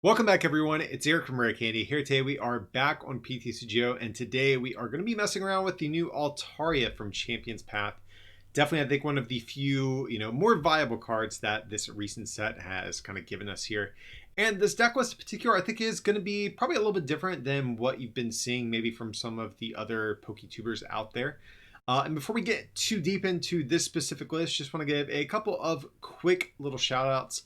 Welcome back, everyone. It's Eric from Rare Candy. Here today we are back on PTCGO, and today we are going to be messing around with the new Altaria from Champions Path. Definitely, I think one of the few, more viable cards that this recent set has kind of given us here. And this deck list in particular, I think is going to be probably a little bit different than what you've been seeing maybe from some of the other PokeTubers out there. And before we get too deep into this specific list, just want to give a couple of quick little shout outs.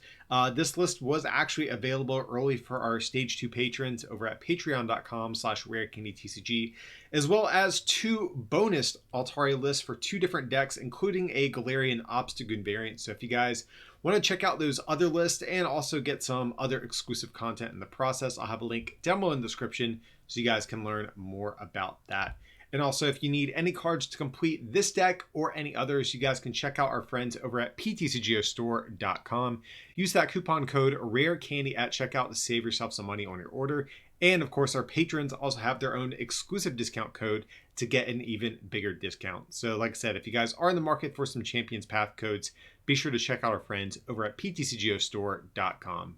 This list was actually available early for our Stage 2 patrons over at patreon.com/rarecandytcg, as well as two bonus Altaria lists for two different decks, including a Galarian Obstagoon variant. So if you guys want to check out those other lists and also get some other exclusive content in the process, I'll have a link down below in the description so you guys can learn more about that. And also, if you need any cards to complete this deck or any others, you guys can check out our friends over at PTCGOstore.com. Use that coupon code RARECANDY at checkout to save yourself some money on your order. And of course, our patrons also have their own exclusive discount code to get an even bigger discount. So like I said, if you guys are in the market for some Champions Path codes, be sure to check out our friends over at PTCGOstore.com.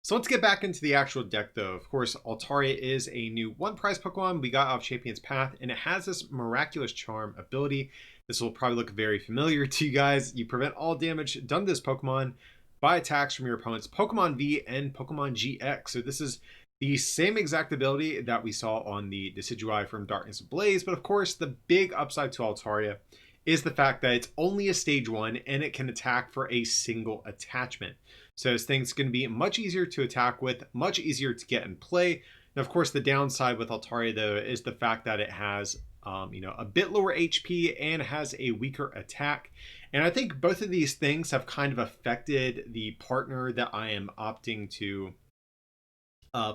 So let's get back into the actual deck though. Of course, Altaria is a new one-prize Pokemon we got off Champions Path, and it has this Miraculous Charm ability. This will probably look very familiar to you guys. You prevent all damage done to this Pokemon by attacks from your opponent's Pokemon V and Pokemon GX. So this is the same exact ability that we saw on the Decidueye from Darkness Ablaze, but of course the big upside to Altaria is the fact that it's only a stage 1 and it can attack for a single attachment. So this thing's going to be much easier to attack with, much easier to get in play. Now, of course, the downside with Altaria, though, is the fact that it has, a bit lower HP and has a weaker attack. And I think both of these things have kind of affected the partner that I am opting to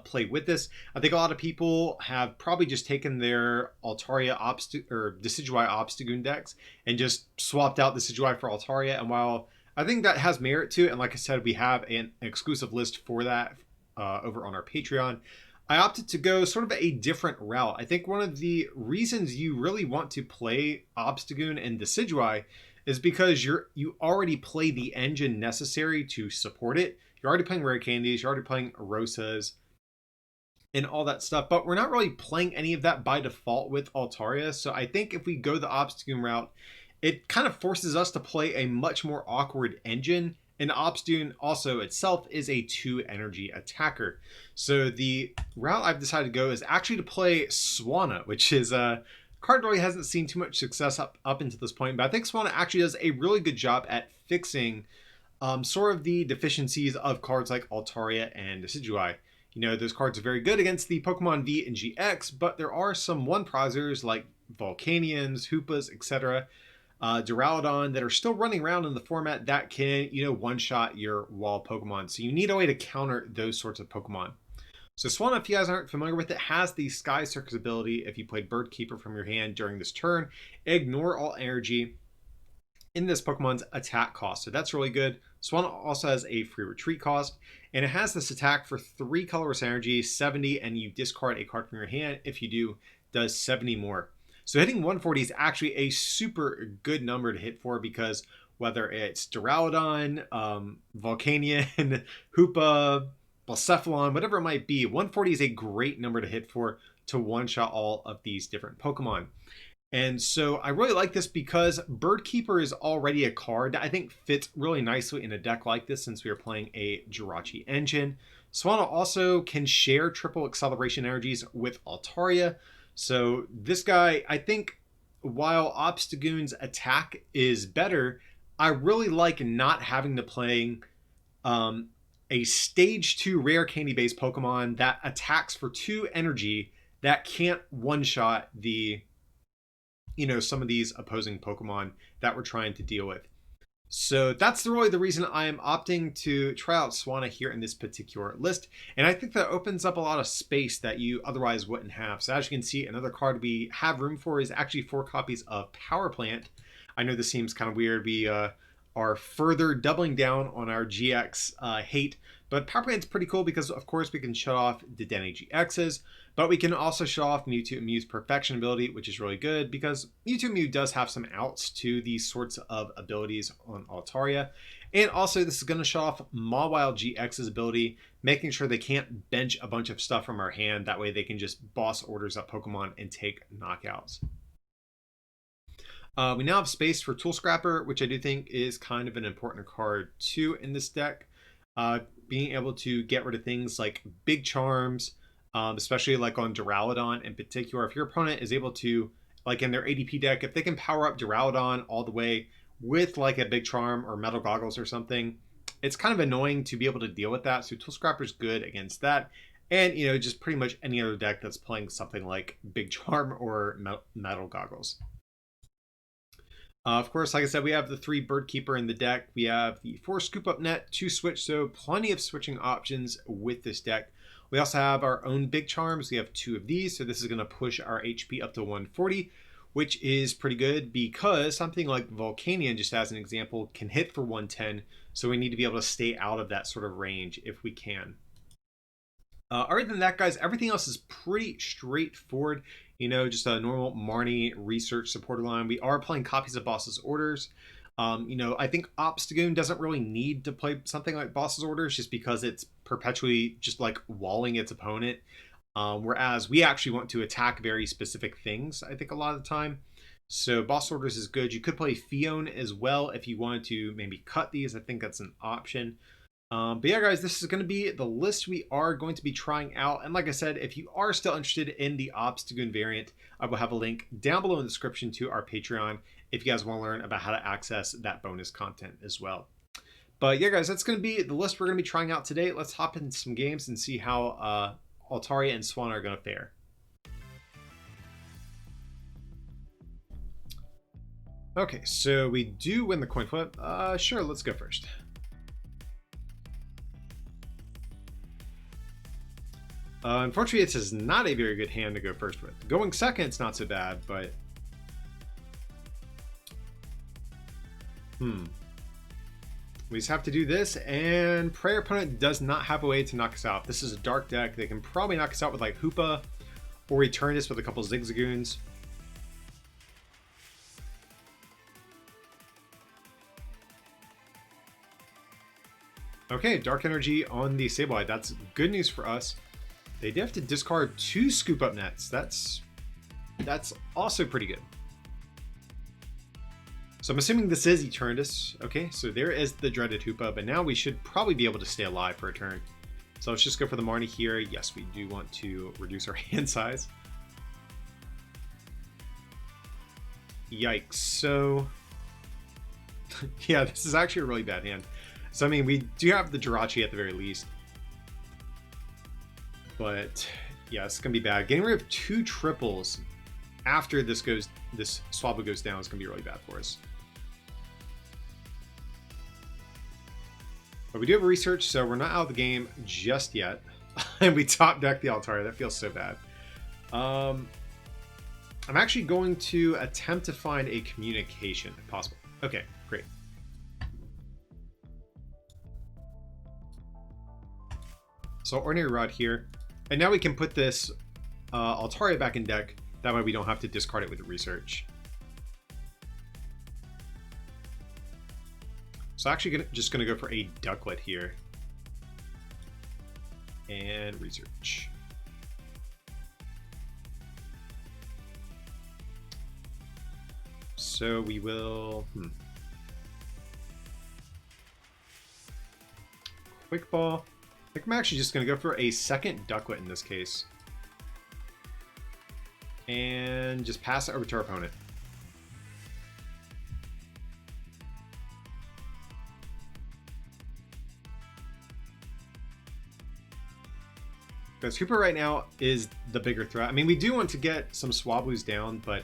play with this. I think a lot of people have probably just taken their Altaria Decidueye Obstagoon decks and just swapped out Decidueye for Altaria. And while I think that has merit to it, and like I said, we have an exclusive list for that over on our Patreon, I opted to go sort of a different route. I think one of the reasons you really want to play Obstagoon and Decidueye is because you already play the engine necessary to support it. You're already playing Rare Candies, you're already playing Rosas, and all that stuff, but we're not really playing any of that by default with Altaria. So I think if we go the Obstagoon route, it kind of forces us to play a much more awkward engine, and Obstagoon also itself is a 2 energy attacker. So the route I've decided to go is actually to play Swanna, which is a card really hasn't seen too much success up until this point, but I think Swanna actually does a really good job at fixing sort of the deficiencies of cards like Altaria and Decidueye. Those cards are very good against the Pokemon V and GX, but there are some one-prizers like Volcanions, Hoopas, etc., Duraludon that are still running around in the format that can, one-shot your wall Pokemon. So you need a way to counter those sorts of Pokemon. So Swanna, if you guys aren't familiar with it, has the Sky Circus ability. If you played Bird Keeper from your hand during this turn, ignore all energy in this Pokemon's attack cost. So that's really good. Swanna also has a free retreat cost, and it has this attack for 3 colorless energy, 70, and you discard a card from your hand. If you do, does 70 more. So hitting 140 is actually a super good number to hit for, because whether it's Duraludon, Volcanion, Hoopa, Blacephalon, whatever it might be, 140 is a great number to hit for to one-shot all of these different Pokemon. And so I really like this because Bird Keeper is already a card that I think fits really nicely in a deck like this, since we are playing a Jirachi engine. Swanna also can share triple acceleration energies with Altaria. So this guy, I think, while Obstagoon's attack is better, I really like not having to play a stage 2 rare candy based Pokemon that attacks for 2 energy that can't one-shot the some of these opposing Pokemon that we're trying to deal with. So that's really the reason I am opting to try out Swanna here in this particular list. And I think that opens up a lot of space that you otherwise wouldn't have. So as you can see, another card we have room for is actually 4 copies of Power Plant. I know this seems kind of weird. We are further doubling down on our GX hate, But Power Plant's pretty cool because, of course, we can shut off Dedenne GXs, but we can also shut off Mewtwo and Mew's Perfection ability, which is really good because Mewtwo and Mew does have some outs to these sorts of abilities on Altaria. And also, this is going to shut off Mawile GX's ability, making sure they can't bench a bunch of stuff from our hand. That way they can just boss orders up Pokemon and take knockouts. We now have space for Tool Scrapper, which I do think is kind of an important card too in this deck. Being able to get rid of things like Big Charms, especially like on Duraludon in particular. If your opponent is able to, like in their ADP deck, if they can power up Duraludon all the way with like a Big Charm or Metal Goggles or something, it's kind of annoying to be able to deal with that. So Tool Scrapper's good against that. And, you know, just pretty much any other deck that's playing something like Big Charm or Metal Goggles. Of course, like I said, we have the 3 Bird Keeper in the deck. We have the 4 Scoop Up Net, 2 Switch, so plenty of switching options with this deck. We also have our own Big Charms. We have 2 of these, so this is going to push our HP up to 140, which is pretty good because something like Volcanion, just as an example, can hit for 110, so we need to be able to stay out of that sort of range if we can. Other than that, guys, everything else is pretty straightforward. You know, just a normal Marnie research supporter line. We are playing copies of Boss's Orders. You know, I think Obstagoon doesn't really need to play something like Boss's Orders just because it's perpetually just like walling its opponent. Whereas we actually want to attack very specific things, I think, a lot of the time. So Boss Orders is good. You could play Fion as well if you wanted to maybe cut these. I think that's an option. But yeah, guys, this is going to be the list we are going to be trying out. And like I said, if you are still interested in the Obstagoon variant, I will have a link down below in the description to our Patreon if you guys want to learn about how to access that bonus content as well. But yeah, guys, that's going to be the list we're going to be trying out today. Let's hop into some games and see how Altaria and Swanna are going to fare. Okay, so we do win the coin flip. Sure, let's go first. Unfortunately, this is not a very good hand to go first with. Going second, it's not so bad, but... We just have to do this, and pray our opponent does not have a way to knock us out. This is a dark deck. They can probably knock us out with, like, Hoopa, or Eternatus with a couple of Zigzagoons. Okay, Dark Energy on the Sableye. That's good news for us. They do have to discard 2 Scoop Up Nets. That's also pretty good. So I'm assuming this is Eternatus. Okay, so there is the dreaded Hoopa, but now we should probably be able to stay alive for a turn. So let's just go for the Marnie here. Yes, we do want to reduce our hand size. Yikes. So yeah, this is actually a really bad hand. So I mean, we do have the Jirachi at the very least. But yeah, it's gonna be bad. Getting rid of 2 triples after this Swablu goes down is gonna be really bad for us. But we do have a research, so we're not out of the game just yet. And we top deck the Altaria. That feels so bad. I'm actually going to attempt to find a communication if possible. Okay, great. So Ordinary Rod here. And now we can put this Altaria back in deck. That way we don't have to discard it with research. So actually just going to go for a Ducklet here. And research. So we will... Quick Ball. I think I'm actually just going to go for a second Ducklet in this case. And just pass it over to our opponent. Because Hooper right now is the bigger threat. I mean, we do want to get some Swablu's down, but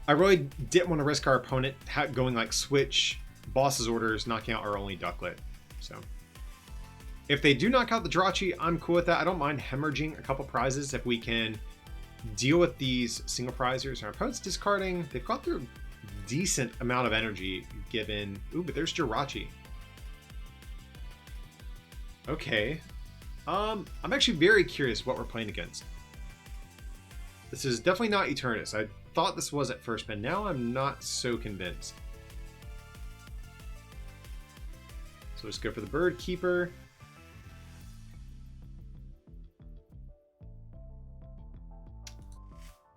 I really didn't want to risk our opponent going like Switch, Boss's Orders, knocking out our only Ducklet. So... if they do knock out the Jirachi, I'm cool with that. I don't mind hemorrhaging a couple prizes if we can deal with these single prizers. Our opponent's discarding. They've got their decent amount of energy given. Ooh, but there's Jirachi. Okay. I'm actually very curious what we're playing against. This is definitely not Eternus. I thought this was at first, but now I'm not so convinced. So let's go for the Bird Keeper.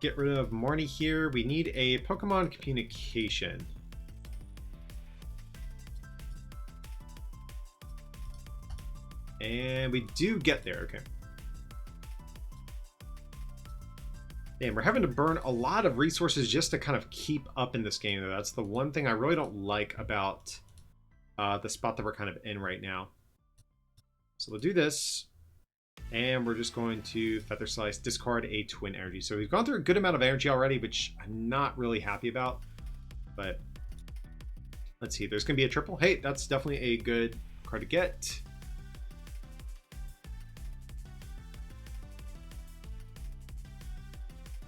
Get rid of Marnie here. We need a Pokemon Communication. And we do get there, okay. Damn, we're having to burn a lot of resources just to kind of keep up in this game, though. That's the one thing I really don't like about the spot that we're kind of in right now. So we'll do this. And we're just going to Feather Slice, discard a Twin Energy. So we've gone through a good amount of energy already, which I'm not really happy about. But let's see, there's going to be a triple. Hey, that's definitely a good card to get.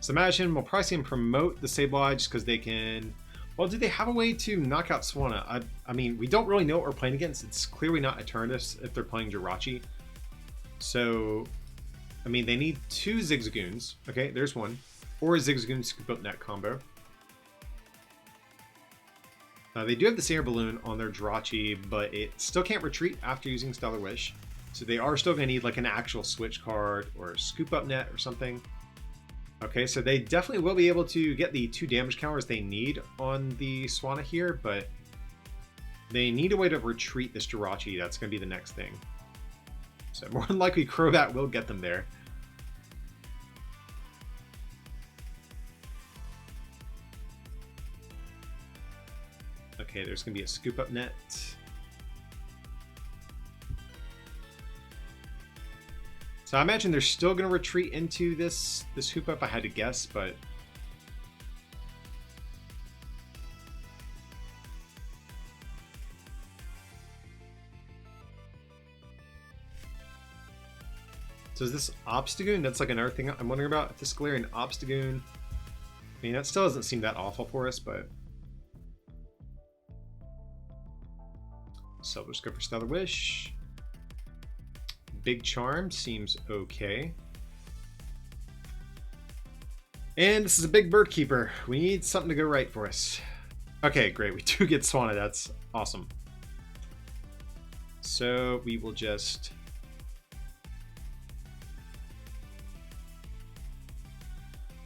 So imagine we'll probably see him promote the Sableye just because they can... Well, do they have a way to knock out Swanna? I mean, we don't really know what we're playing against. It's clearly not Eternus if they're playing Jirachi. So, I mean, they need 2 DeciGoons. Okay, there's one. Or a DeciGoon Scoop Up Net combo. They do have the Sailor Balloon on their Jirachi, but it still can't retreat after using Stellar Wish. So they are still going to need like an actual switch card or a Scoop Up Net or something. Okay, so they definitely will be able to get the 2 damage counters they need on the Swanna here, but they need a way to retreat this Jirachi. That's going to be the next thing. So more than likely Crobat will get them there. Okay, there's going to be a Scoop Up Net. So I imagine they're still going to retreat into this Hoop Up, I had to guess, but... So is this Obstagoon? That's like another thing I'm wondering about. If this Galarian Obstagoon... I mean, that still doesn't seem that awful for us, but... So we'll just go for Stellar Wish. Big Charm seems okay. And this is a big Bird Keeper. We need something to go right for us. Okay, great. We do get Swanna. That's awesome. So we will just...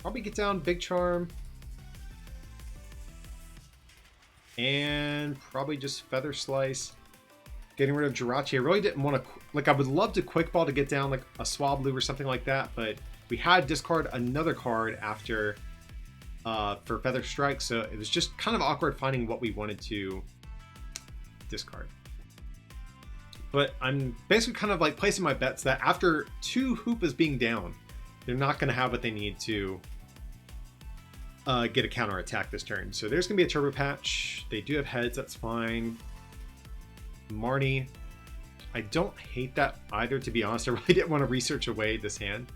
probably get down Big Charm. And probably just Feather Slice. Getting rid of Jirachi. I really didn't want to... Like, I would love to Quick Ball to get down, like, a Swablu or something like that, but we had to discard another card after... for Feather Strike, so it was just kind of awkward finding what we wanted to discard. But I'm basically kind of, like, placing my bets that after 2 Hoopas being down, they're not going to have what they need to... get a counter attack this turn. So there's going to be a Turbo Patch. They do have heads, that's fine. Marnie. I don't hate that either, to be honest. I really didn't want to research away this hand.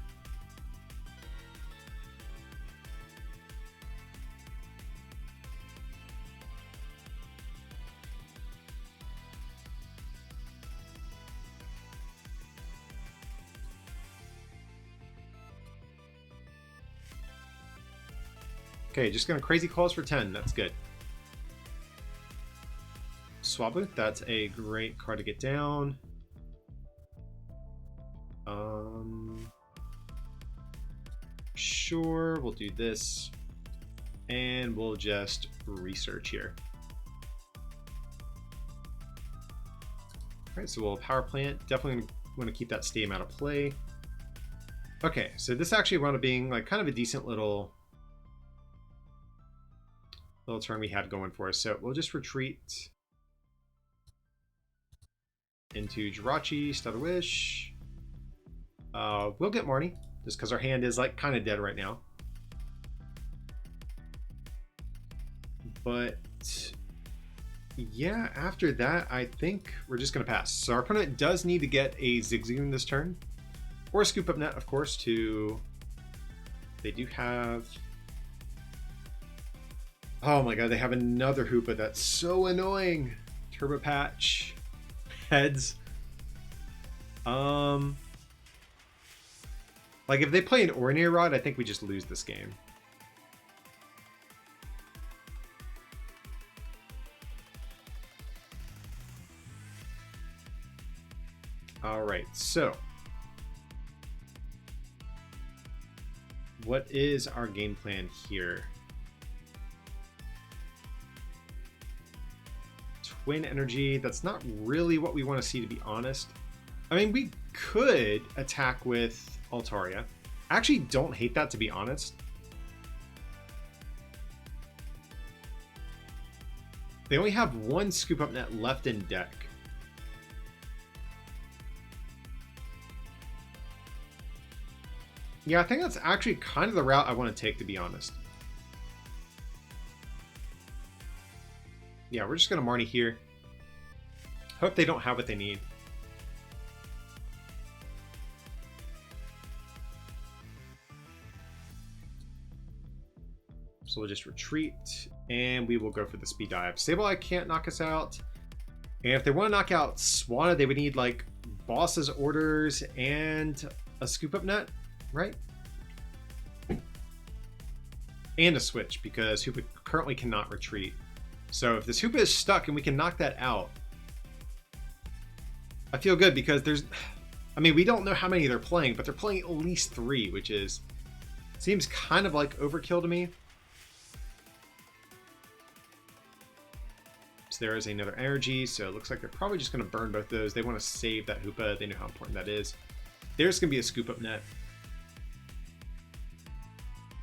Okay, just gonna Crazy Claws for 10. That's good. Swablu, that's a great card to get down. Sure, we'll do this. And we'll just research here. Alright, so we'll Power Plant. Definitely want to keep that Stadium out of play. Okay, so this actually wound up being like kind of a decent little turn we had going for us. So we'll just retreat into Jirachi, Stellar Wish. We'll get Marnie, just because our hand is like kind of dead right now. But yeah, after that, I think we're just going to pass. So our opponent does need to get a Zigzagoon this turn, or a Scoop Up Net, of course, to... They do have... Oh my god, they have another Hoopa. That's so annoying. Turbo Patch. Heads. Like if they play an Ordinary Rod, I think we just lose this game. All right, so what is our game plan here? Twin energy, that's not really what we want to see, to be honest. I mean, we could attack with Altaria. I actually don't hate that, to be honest. They only have one Scoop Up Net left in deck. Yeah, I think that's actually kind of the route I want to take, to be honest. Yeah, we're just going to Marnie here. Hope they don't have what they need. So we'll just retreat, and we will go for the speed dive. Sableye can't knock us out. And if they want to knock out Swanna, they would need like boss's orders and a Scoop Up Net, right? And a switch, because Hoopa currently cannot retreat. So if this Hoopa is stuck and we can knock that out, I feel good, because there's, I mean, we don't know how many they're playing, but they're playing at least 3, which is, seems kind of like overkill to me. So there is another energy, so it looks like they're probably just going to burn both those. They want to save that Hoopa. They know how important that is. There's going to be a Scoop Up Net.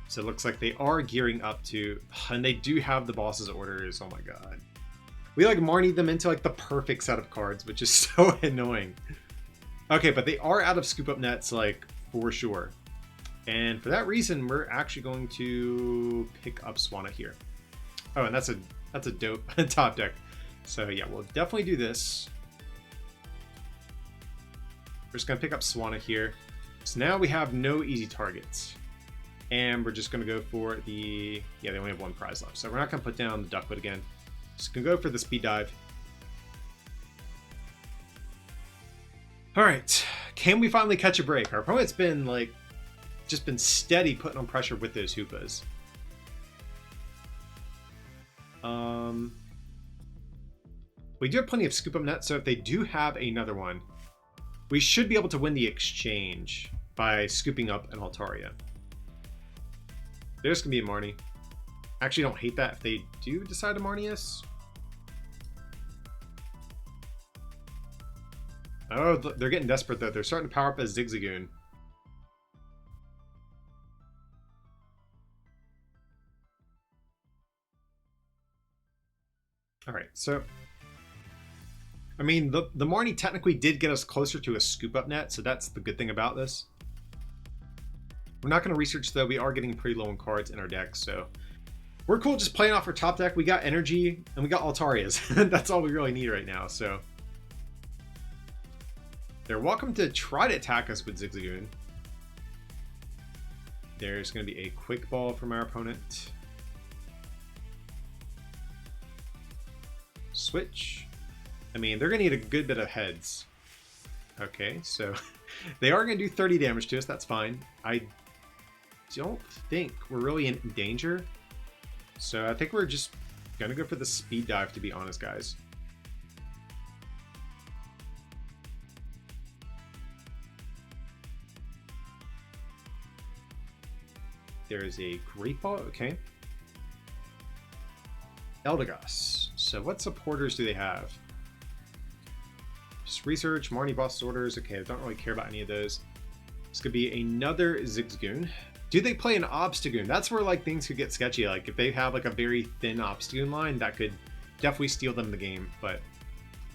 So it looks like they are gearing up to, and they do have the boss's orders. Oh my god. We like Marnie them into like the perfect set of cards, which is so annoying. Okay, but they are out of Scoop Up Nets, like, for sure. And for that reason, we're actually going to pick up Swanna here. Oh, and that's a dope top deck. So yeah, we'll definitely do this. We're just gonna pick up Swanna here. So now we have no easy targets. And we're just going to go for the... Yeah, they only have one prize left. So we're not going to put down the Duckwood again. Just going to go for the speed dive. Alright. Can we finally catch a break? Our opponent's been, like, just been steady putting on pressure with those Hoopas. We do have plenty of Scoop Up Net, so if they do have another one, we should be able to win the exchange by scooping up an Altaria. There's going to be a Marnie. Actually, don't hate that if they do decide to Marnie us. Oh, they're getting desperate, though. They're starting to power up as DeciGoon. Alright, so... I mean, the Marnie technically did get us closer to a Scoop Up Net, so that's the good thing about this. We're not going to research, though. We are getting pretty low on cards in our deck, so we're cool just playing off our top deck. We got energy, and we got Altarias. That's all we really need right now, so... They're welcome to try to attack us with DeciGoon. There's going to be a quick ball from our opponent. Switch. I mean, they're going to need a good bit of heads. Okay, so they are going to do 30 damage to us. That's fine. I don't think we're really in danger. So I think we're just going to go for the speed dive, to be honest, guys. There's a Great Ball, okay. Eldegoss. So what supporters do they have? Just research, Marnie boss orders. Okay, I don't really care about any of those. This could be another Zigzagoon. Do they play an Obstagoon? That's where like things could get sketchy. Like if they have like a very thin Obstagoon line, that could definitely steal them the game. But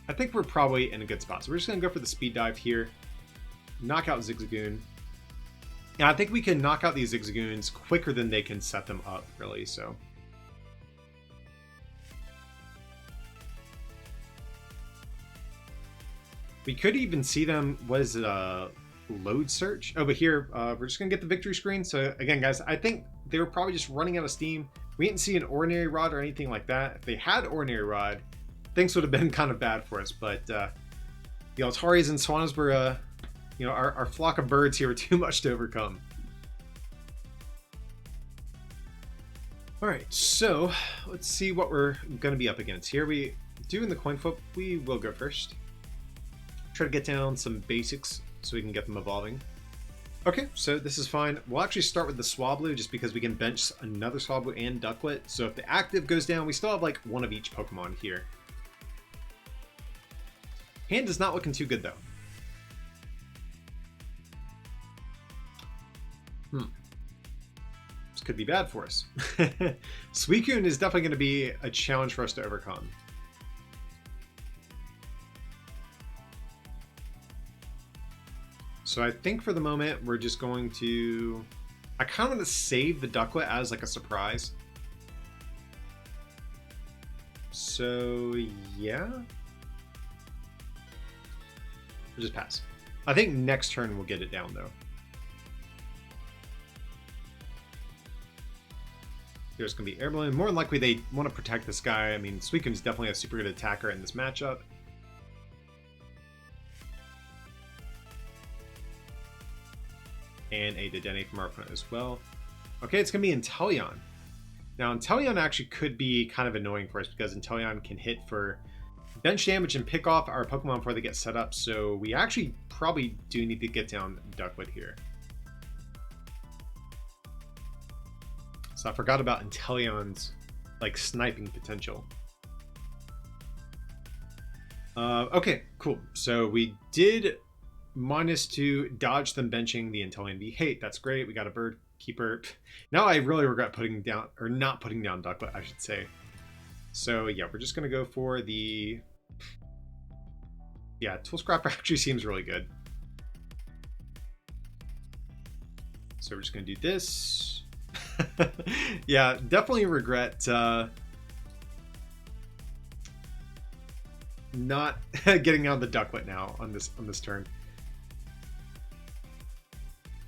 I think we're probably in a good spot. So we're just gonna go for the speed dive here. Knock out Zigzagoon. And I think we can knock out these Zigzagoons quicker than they can set them up, really, so. We could even see them, what is it, load search? Oh, but here, we're just gonna get the victory screen. So again, guys, I think they were probably just running out of steam. We didn't see an Ordinary Rod or anything like that. If they had Ordinary Rod, things would have been kind of bad for us, but the Altarias and Swannas were You know, our flock of birds here are too much to overcome. All right, so let's see what we're going to be up against. Here we do in the coin flip, we will go first. Try to get down some basics so we can get them evolving. Okay, so this is fine. We'll actually start with the Swablu just because we can bench another Swablu and Ducklet. So if the active goes down, we still have like one of each Pokemon here. Hand is not looking too good though. This could be bad for us. Suicune is definitely going to be a challenge for us to overcome. So I think for the moment, we're just going to... I kind of want to save the Ducklet as like a surprise. So, yeah. We'll just pass. I think next turn we'll get it down, though. There's going to be Air Balloon. More than likely, they want to protect this guy. I mean, Suicune's definitely a super good attacker in this matchup. And a Dedenne from our opponent as well. Okay, it's going to be Inteleon. Now, Inteleon actually could be kind of annoying for us because Inteleon can hit for bench damage and pick off our Pokemon before they get set up. So we actually probably do need to get down Ducklet here. So I forgot about Inteleon's like sniping potential. Okay, cool. So we did -2 dodge them benching the Inteleon V. Hey, that's great. We got a bird keeper. Now I really regret putting down, or not putting down Ducklet, I should say. So yeah, we're just gonna go for the... Yeah, Tool Scrapper actually seems really good. So we're just gonna do this. Yeah, definitely regret not getting out the Ducklet now on this turn.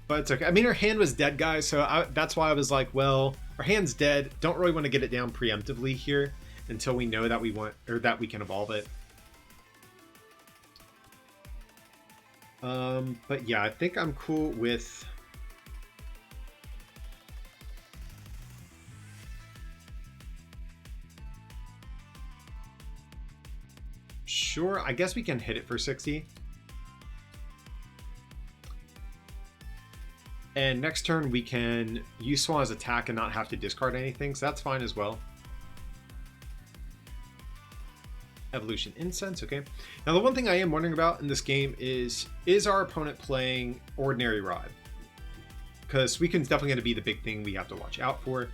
But it's okay. I mean, our hand was dead, guys, so that's why I was like, well, our hand's dead. Don't really want to get it down preemptively here until we know that we want, or that we can evolve it. But yeah, I think I'm cool with... Sure, I guess we can hit it for 60. And next turn we can use Swanna's attack and not have to discard anything, so that's fine as well. Evolution Incense, okay. Now the one thing I am wondering about in this game is our opponent playing Ordinary Rod? Because Suicune's definitely going to be the big thing we have to watch out for.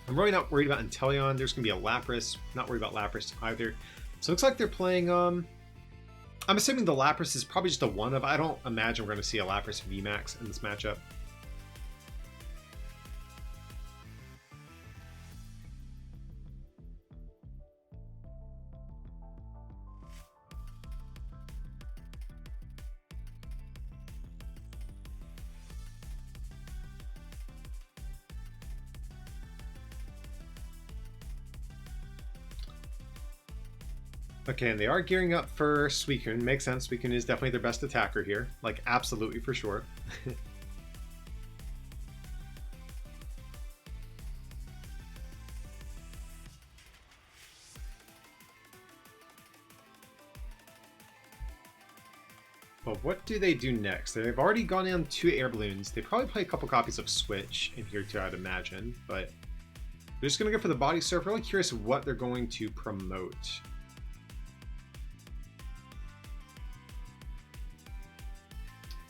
I'm really not worried about Inteleon. There's going to be a Lapras. Not worried about Lapras either. So it looks like they're playing, I'm assuming the Lapras is probably just a one of. I don't imagine we're going to see a Lapras VMAX in this matchup. Okay, and they are gearing up for Suicune. Makes sense. Suicune is definitely their best attacker here. Like, absolutely for sure. Well, what do they do next? They've already gone down 2 air balloons. They probably play a couple copies of Switch in here too, I'd imagine. But they're just going to go for the body surf. Really curious what they're going to promote.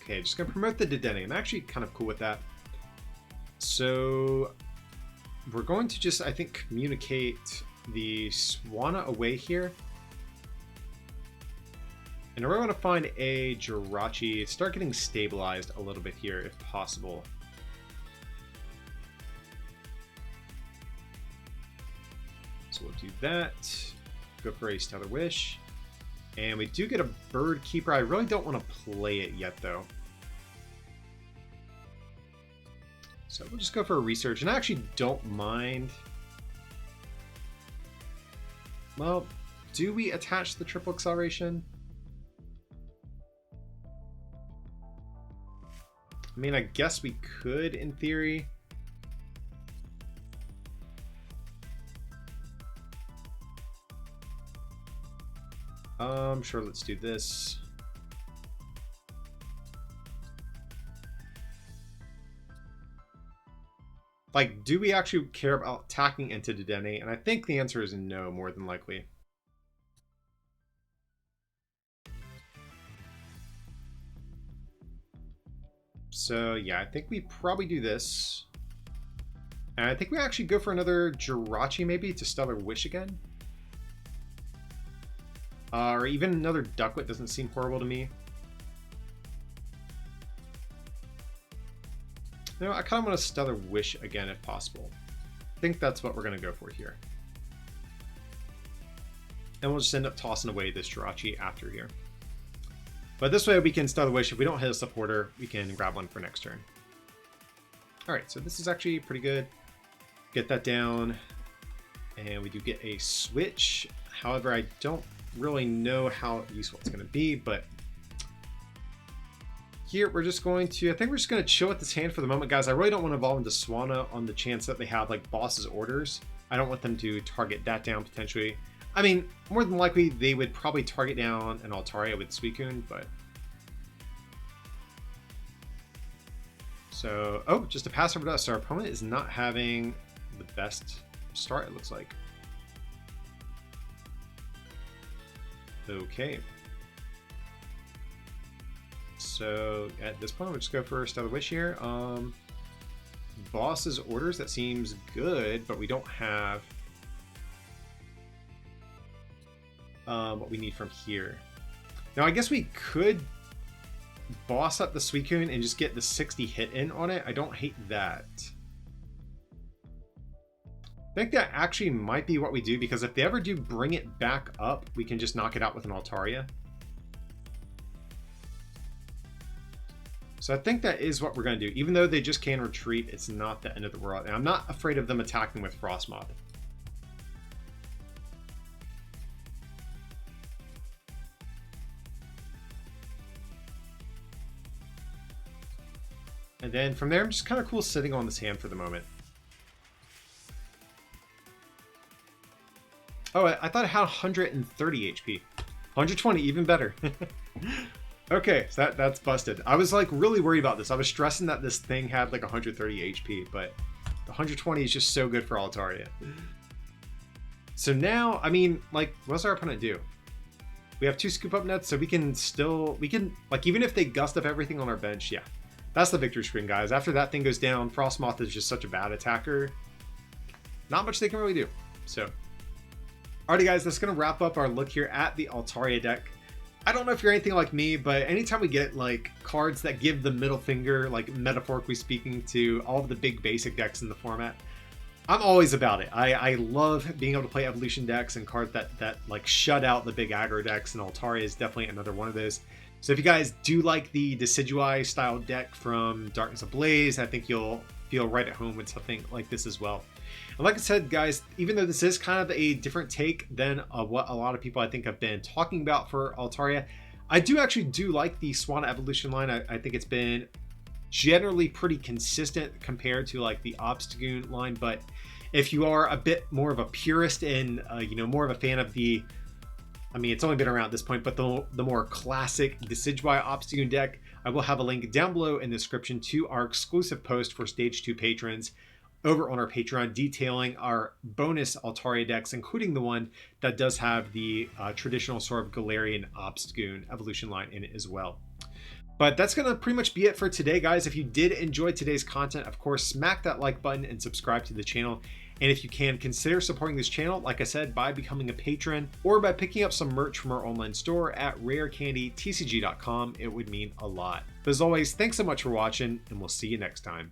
Okay, just gonna promote the Dedenne. I'm actually kind of cool with that. So we're going to just, I think, communicate the Swanna away here. And I really want to find a Jirachi, start getting stabilized a little bit here if possible. So we'll do that. Go for a Stellar Wish. And we do get a Bird Keeper. I really don't want to play it yet, though. So we'll just go for a Research. And I actually don't mind Well, do we attach the triple acceleration? I mean, I guess we could in theory. Sure, let's do this. Like, do we actually care about attacking into Dedenne? And I think the answer is no, more than likely. So yeah, I think we probably do this. And I think we actually go for another Jirachi maybe to Stellar Wish again. Or even another Ducklett doesn't seem horrible to me. You know, I kind of want to Stellar Wish again if possible. I think that's what we're going to go for here. And we'll just end up tossing away this Jirachi after here. But this way we can Stellar Wish. If we don't hit a supporter, we can grab one for next turn. Alright, so this is actually pretty good. Get that down. And we do get a switch. However, I don't really know how useful it's going to be, but here we're just going to, I think we're just going to chill with this hand for the moment, guys. I really don't want to evolve into Swanna on the chance that they have like boss's orders. I don't want them to target that down potentially. I mean, more than likely they would probably target down an Altaria with Suicune, but so, oh, just a pass over to us. Our opponent is not having the best start, it looks like. Okay. So at this point, we'll just go for Stellar Wish here. Boss's orders, that seems good, but we don't have what we need from here. Now, I guess we could boss up the Suicune and just get the 60 hit in on it. I don't hate that. I think that actually might be what we do, because if they ever do bring it back up, we can just knock it out with an Altaria. So I think that is what we're going to do. Even though they just can retreat, it's not the end of the world. And I'm not afraid of them attacking with Frosmoth. And then from there, I'm just kind of cool sitting on this hand for the moment. Oh, I thought it had 130 HP. 120, even better. Okay, so that's busted. I was like really worried about this. I was stressing that this thing had like 130 HP, but the 120 is just so good for Altaria. So now, I mean, like, what does our opponent do? We have 2 scoop up nets, so we can like, even if they gust up everything on our bench, yeah. That's the victory screen, guys. After that thing goes down, Frosmoth is just such a bad attacker. Not much they can really do, so. Alrighty guys, that's going to wrap up our look here at the Altaria deck. I don't know if you're anything like me, but anytime we get like cards that give the middle finger, like metaphorically speaking, to all of the big basic decks in the format, I'm always about it. I love being able to play evolution decks and cards that like shut out the big aggro decks, and Altaria is definitely another one of those. So if you guys do like the Decidueye style deck from Darkness Ablaze, I think you'll feel right at home with something like this as well. And like I said, guys, even though this is kind of a different take than what a lot of people I think have been talking about for Altaria, I actually do like the Swanna evolution line. I think it's been generally pretty consistent compared to like the Obstagoon line. But if you are a bit more of a purist and you know, more of a fan of the, I mean, it's only been around at this point, but the more classic Decidueye Obstagoon deck, I will have a link down below in the description to our exclusive post for Stage 2 patrons over on our Patreon, detailing our bonus Altaria decks, including the one that does have the traditional sort of Galarian Obstagoon evolution line in it as well. But that's going to pretty much be it for today, guys. If you did enjoy today's content, of course, smack that like button and subscribe to the channel. And if you can, consider supporting this channel, like I said, by becoming a patron or by picking up some merch from our online store at rarecandytcg.com. It would mean a lot. But as always, thanks so much for watching, and we'll see you next time.